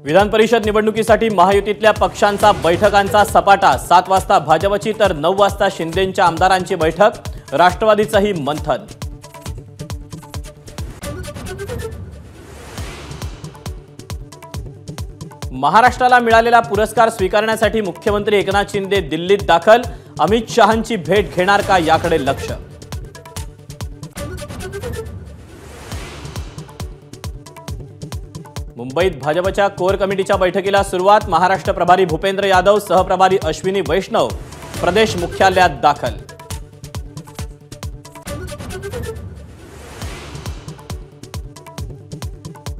विधान परिषद निवडणुकीसाठी महायुतीतल्या पक्षांचा बैठकांचा सपाटा। 7 वाजता भाजपची तर 9 वाजता शिंदेंच्या आमदारांची बैठक। राष्ट्रवादीचंही मंथन। महाराष्ट्राला मिळालेला पुरस्कार स्वीकारण्यासाठी मुख्यमंत्री एकनाथ शिंदे दिल्लीत दाखल। अमित शहांची भेट घेणार का याकडे लक्ष। मुंबईत भाजपच्या कोर कमिटीच्या बैठकीला सुरुवात। महाराष्ट्र प्रभारी भूपेंद्र यादव, सहप्रभारी अश्विनी वैष्णव प्रदेश मुख्यालयात दाखल।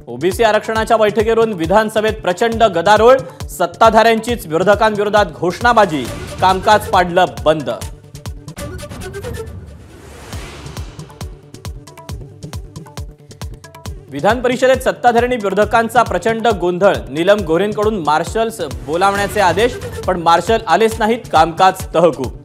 ओबीसी आरक्षणाच्या बैठकीवरून विधानसभेत प्रचंड गदारोळ। सत्ताधाऱ्यांचीच विरोधकांविरोधात घोषणाबाजी। कामकाज पाडलं बंद। विधान परिषदेत सत्ताधारी विरोधकांचा प्रचंड गोंधळ। नीलम गोऱ्हेंकडून मार्शल्स बोलावण्याचे आदेश, पण मार्शल आलेच नाहीत। कामकाज तहकूब।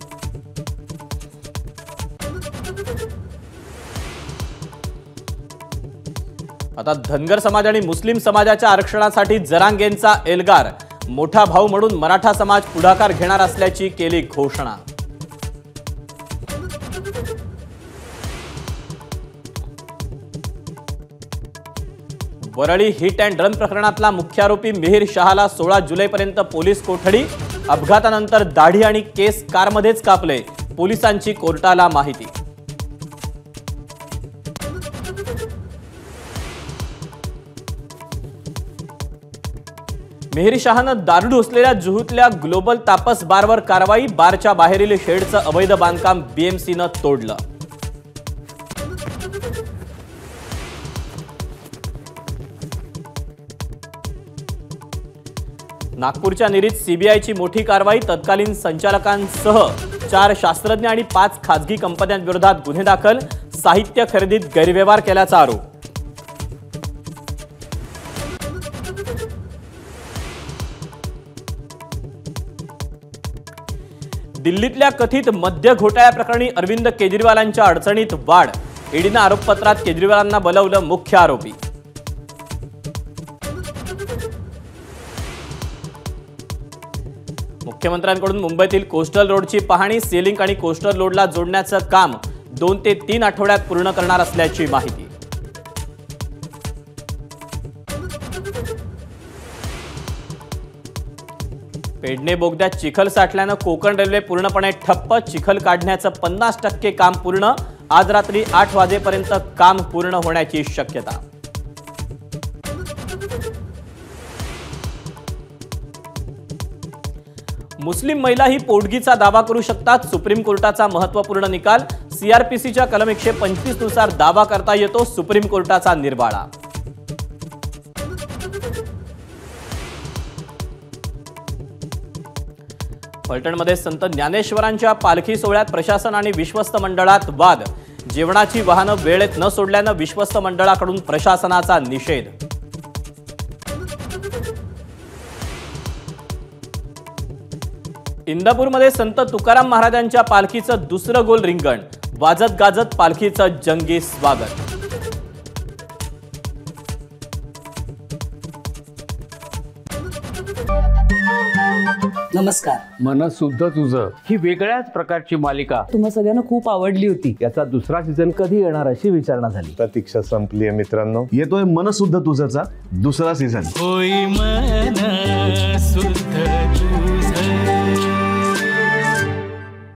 आता धनगर समाज आणि मुस्लिम समाजाच्या आरक्षणासाठी जरांगेंचा एल्गार। मोठा भाऊ म्हणून मराठा समाज पुढाकार घेणार असल्याची केली घोषणा। वरळी हिट अँड रन प्रकरणातला मुख्य आरोपी मिहिर शहाला 16 जुलैपर्यंत पोलीस कोठडी। अपघातानंतर दाढी आणि केस कारमध्येच कापले। पोलिसांची कोर्टाला माहिती। मिहिर शहानं दारू ढोसलेल्या जुहूतल्या ग्लोबल तापस बारवर कारवाई। बारच्या बाहेरील शेडचं अवैध बांधकाम बीएमसीनं तोडलं। नागपूरच्या निरीत सीबीआयची मोठी कारवाई। तत्कालीन संचालकांसह 4 शास्त्रज्ञ आणि 5 खासगी कंपन्यांविरोधात गुन्हे दाखल। साहित्य खरेदीत गैरव्यवहार केल्याचा आरोप। दिल्लीतल्या कथित मद्य घोटाळ्याप्रकरणी अरविंद केजरीवालांच्या अडचणीत वाढ। ईडीनं आरोपपत्रात केजरीवालांना बोलावलं मुख्य आरोपी। मुख्यमंत्र्यांकडून मुंबईतील कोस्टल रोडची पाहणी। सीलिंक आणि कोस्टल रोडला जोडण्याचं काम 2 ते 3 आठवड्यात पूर्ण करणार असल्याची माहिती। पेडणे बोगद्यात चिखल साठल्यानं कोकण रेल्वे पूर्णपणे ठप्प। चिखल काढण्याचं 50% काम पूर्ण। आज रात्री 8 वाजेपर्यंत काम पूर्ण होण्याची शक्यता। मुस्लिम महिलाही पोटगीचा दावा करू शकतात। सुप्रीम कोर्टाचा महत्त्वपूर्ण निकाल। सीआरपीसीच्या कलम 125 नुसार दावा करता येतो। सुप्रीम कोर्टाचा निर्वाळा। फलटणमध्ये संत ज्ञानेश्वरांच्या पालखी सोहळ्यात प्रशासन आणि विश्वस्त मंडळात वाद। जेवणाची वाहनं वेळेत न सोडल्यानं विश्वस्त मंडळाकडून प्रशासनाचा निषेध। इंदापूरमध्ये संत तुकाराम महाराजांच्या पालखीचं दुसरं गोल रिंगण। वाजत गाजत पालखीचं जंगी स्वागत। नमस्कार। मन सुद्धा तुझं ही वेगळ्याच प्रकारची मालिका तुम्हा सगळ्यांना खूप आवडली होती। याचा दुसरा सीझन कधी येणार अशी विचारणा झाली। प्रतीक्षा संपलीये मित्रांनो। येतोय मन सुद्धा तुझंचा दुसरा सीझन। होई मन